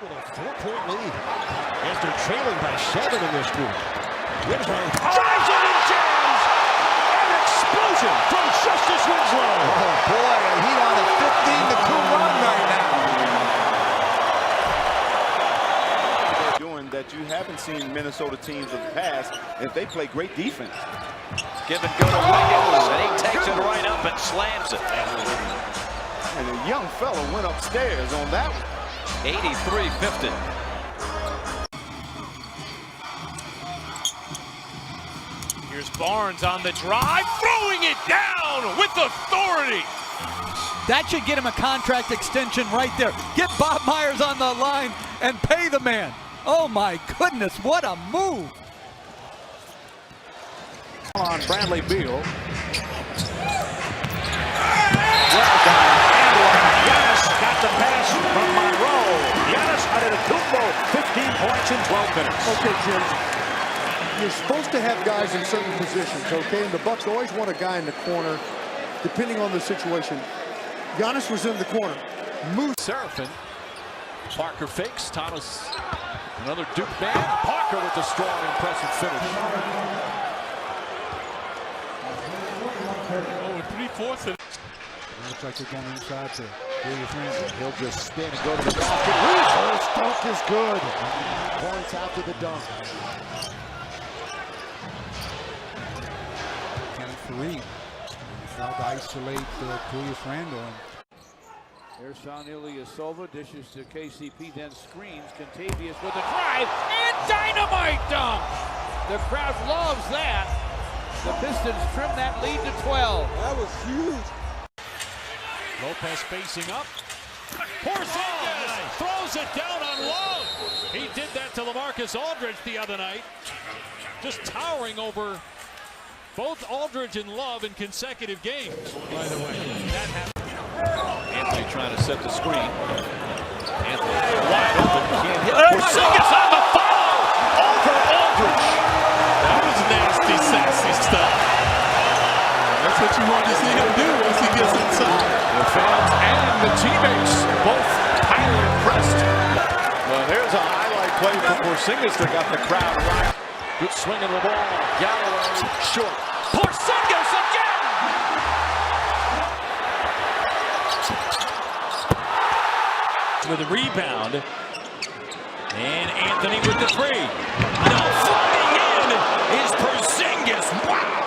with a 4-point lead as they're trailing by 7 in this group. Winslow drives it and jams! An explosion from Justice Winslow! Oh boy, a heat on a 15-2 run right now. They're doing that you haven't seen Minnesota teams of the past if they play great defense. Give and go to Wiggins, and he takes it right up and slams it. And a young fellow went upstairs on that one. 83-50. Here's Barnes on the drive, throwing it down with authority. That should get him a contract extension right there. Get Bob Myers on the line and pay the man. Oh my goodness, what a move. On Bradley Beal. Giannis got the pass from Monroe. Giannis Antetokounmpo, 15 points in 12 minutes. Okay, Jim. You're supposed to have guys in certain positions, okay? And the Bucks always want a guy in the corner, depending on the situation. Giannis was in the corner. Moose. Seraphin. Parker fakes. Thomas, another Duke man. Parker with a strong, impressive finish. Oh, 3/4. Looks like they're going inside to Julius Randle. He'll just spin and go to the basket. First dunk is good. Points after the dunk. Kenneth Fareed. Trying to isolate Julius Randle. There's Sean Ilyasova, dishes to KCP, then screens. Contavious with a drive and dynamite dunk. The crowd loves that. The Pistons trim that lead to 12. That was huge. Lopez facing up. Porzingis throws it down on Love. He did that to LaMarcus Aldridge the other night. Just towering over both Aldridge and Love in consecutive games. By the way, that happened. Anthony trying to set the screen. Anthony Wide open. can't hit. Porzingis on the follow over Aldridge. That was nasty, sassy stuff. That's what you want to see him do once he gets inside. The fans and the teammates both highly impressed. Well, there's a highlight play for Porzingis that got the crowd right. Good swing of the ball. Galloway short. Porzingis again! With a rebound. And Anthony with the three. Now flying in is Porzingis. Wow!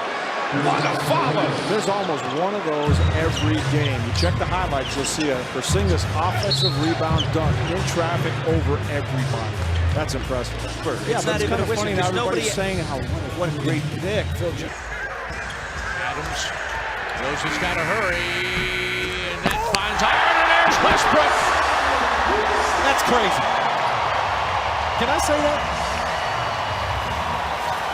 What a follow! There's almost one of those every game. You check the highlights, you'll see a Porzingis offensive rebound dunk in traffic over everybody. That's impressive. Yeah, it's kind of funny now everybody's saying what a great pick. Adams knows he's got to hurry. And that finds iron, and there's Westbrook. That's crazy. Can I say that?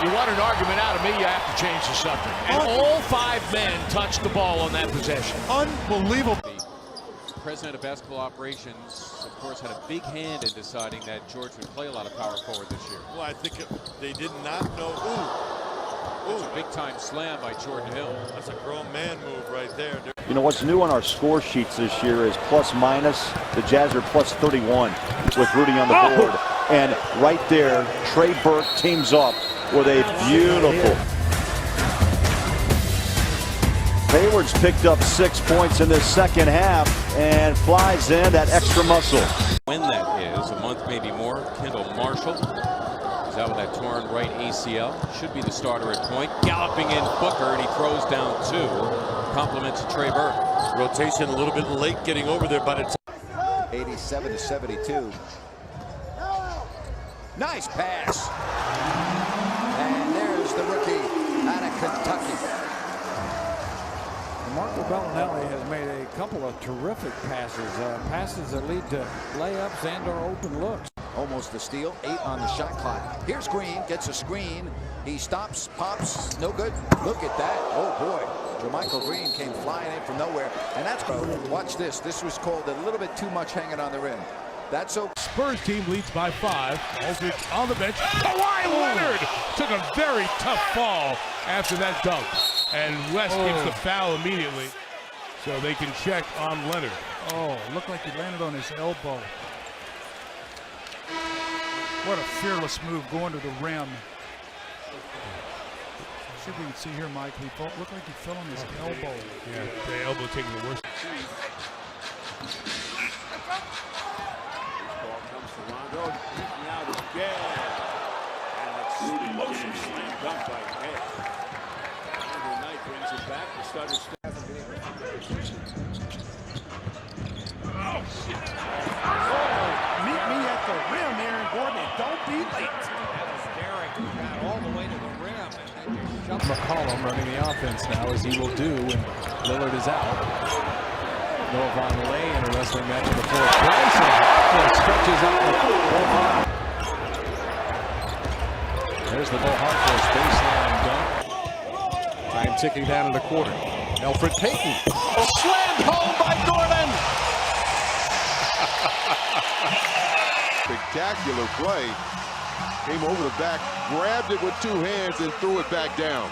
You want an argument out of me, you have to change the subject. And all 5 men touched the ball on that possession. Unbelievable. The president of basketball operations, of course, had a big hand in deciding that George would play a lot of power forward this year. Well, I think they did not know. It's a big-time slam by Jordan Hill. That's a grown man move right there. You know, what's new on our score sheets this year is plus minus. The Jazz are plus 31 with Rudy on the board. And right there, Trey Burke teams up with a beautiful. Hayward's picked up 6 points in this second half and flies in that extra muscle. When that is, a month maybe more, Kendall Marshall is out with that torn right ACL. Should be the starter at point. Galloping in Booker, and he throws down 2. Compliments to Trey Burke. Rotation a little bit late getting over there, but it's 87-72. Nice pass. And there's the rookie out of Kentucky. Marco Bellinelli has made a couple of terrific passes. Passes that lead to layups and or open looks. Almost a steal. 8 on the shot clock. Here's Green. Gets a screen. He stops. Pops. No good. Look at that. Oh, boy. JaMychal Green came flying in from nowhere. And that's... Watch this. This was called a little bit too much hanging on the rim. That's okay. Spurs team leads by 5. Aldridge on the bench. Kawhi Leonard took a very tough fall after that dunk. And West gets the foul immediately. So they can check on Leonard. Oh, looked like he landed on his elbow. What a fearless move going to the rim. See if we can see here, Mike. He looked like he fell on his elbow. Yeah, the elbow taking the worst. Ball comes to Rondo, beating out again. And it's motion slam dunk by Gay. Andrew Knight brings it back. The starter hasn't been able to. Meet me at the rim, Aaron Gordon, and don't be late. That was Derek who got all the way to the rim and then just shoved McCollum running the offense now, as he will do when Lillard is out. Noah Vonleh in a wrestling match on the floor. Bryson stretches out the floor. There's the Bo Harkless baseline dunk. Time ticking down in the quarter. Elfrid Payton. Slammed home by Gordon. Spectacular play. Came over the back, grabbed it with two hands, and threw it back down.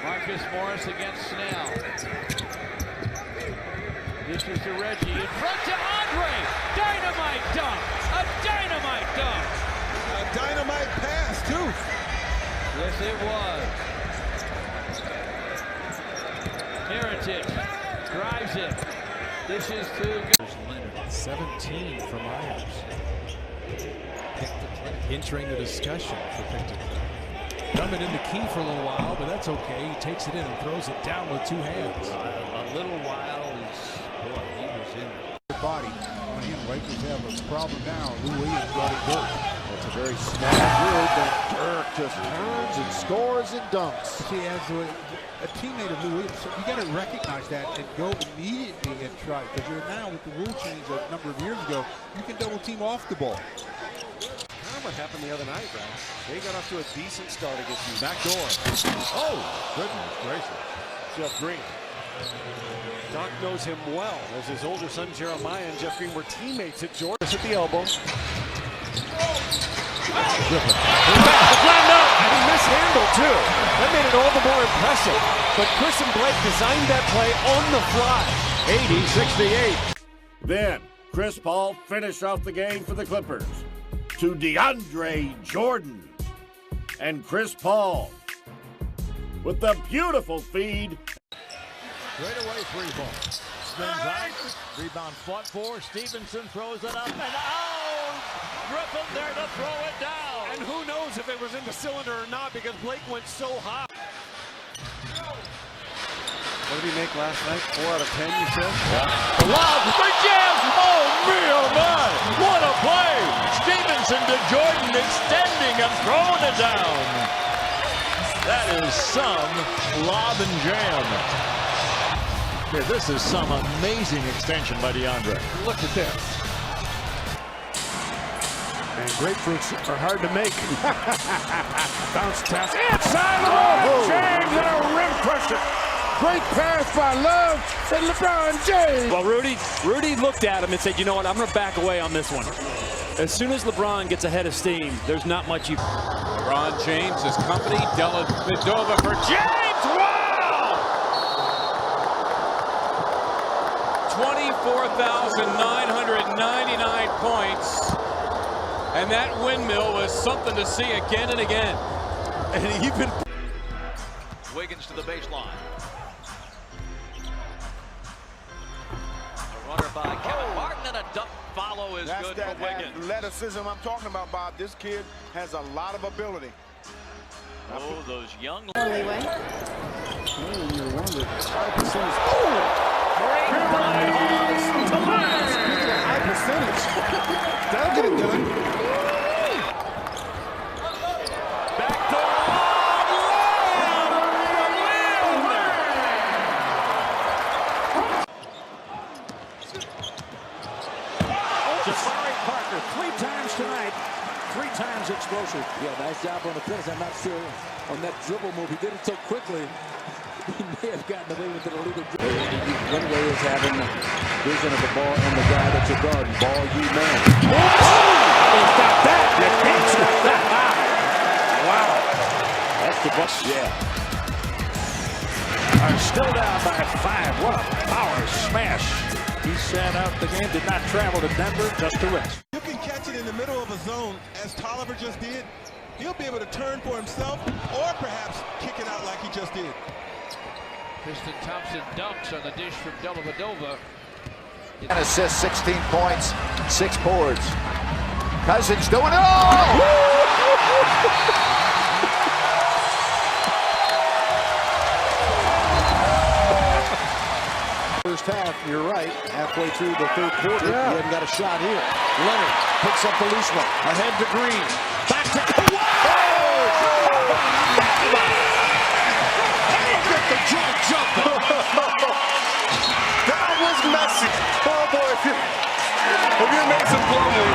Marcus Morris against Snell. This is to Reggie. In front to Andre. Dynamite dunk. A dynamite dunk. A dynamite pass, too. Yes, it was. Heritage drives it. This is to 17 for Myers. Entering the discussion for Picton. Coming in the key for a little while, but that's okay. He takes it in and throws it down with two hands. a little while. Boy, he was in Your body. Again, Lakers have a problem now. Lou Williams got it good. That's a very smart move, but Dirk just turns and scores and dunks. See, as a teammate of Lou Williams, you got to recognize that and go immediately and try. Because you're now with the rule change a number of years ago, you can double team off the ball. What happened the other night, Brad? They got off to a decent start against you. Back door. Oh, goodness gracious. Jeff Green. Doc knows him well, as his older son Jeremiah and Jeff Green were teammates at Georgia. At the elbow. Flattened up, and he mishandled too. That made it all the more impressive. But Chris and Blake designed that play on the fly. 80-68. Then Chris Paul finished off the game for the Clippers to DeAndre Jordan. And Chris Paul with the beautiful feed. Straight away, free ball. Spins out. Rebound fought for. Stevenson throws it up and out. Griffin there to throw it down. And who knows if it was in the cylinder or not, because Blake went so high. What did he make last night? 4 out of 10, you said? Yeah. Lob for Jim! Oh, me, oh my! What a play! Stevenson to Jordan, extending and throwing it down. That is some lob and jam. Okay, this is some amazing extension by DeAndre. Look at this. And grapefruits are hard to make. Bounce test. Inside the rope. James and a rim crusher. Great pass by Love and LeBron James. Well, Rudy looked at him and said, you know what, I'm going to back away on this one. As soon as LeBron gets ahead of steam, there's not much you... LeBron James is company. Dellavedova for James. Wow! 24,999 points. And that windmill was something to see again and again. And even... Wiggins to the baseline. A runner by Kevin Martin, and a dunk follow is good for Wiggins. Athleticism I'm talking about, Bob. This kid has a lot of ability. Oh, those young... You're one of the high percentage. Great play. High percentage. That'll get it done. Parker 3 times tonight. 3 times explosive. Yeah, nice job on the finish. I'm not sure on that dribble move. He did it so quickly. He may have gotten away with it a little bit. One way is having vision of the ball and the guy that you're guarding. Ball you man. He's got that. Wow. That's the Bucks. Yeah. Are still down by 5. What a power smash. He sat out the game, did not travel to Denver, just to rest. You can catch it in the middle of a zone, as Tolliver just did. He'll be able to turn for himself, or perhaps kick it out like he just did. Tristan Thompson dunks on the dish from Dellavedova. An assist, 16 points, 6 boards. Cousins doing it all! First half, you're right. Halfway through the third quarter, you haven't got a shot here. Leonard picks up the loose one. Ahead to Green. Back to Kawhi! Look at the jaw jumping. That was messy. Oh boy, if you're Mason Plumlee,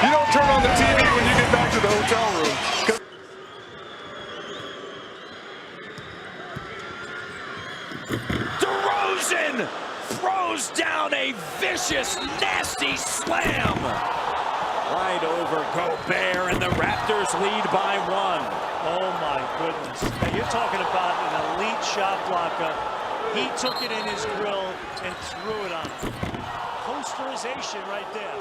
you don't turn on the TV when you get back to the hotel room. DeRozan throws down a vicious, nasty slam. Right over Gobert, and the Raptors lead by 1. Oh my goodness. Now you're talking about an elite shot blocker. He took it in his grill and threw it on him. Posterization right there.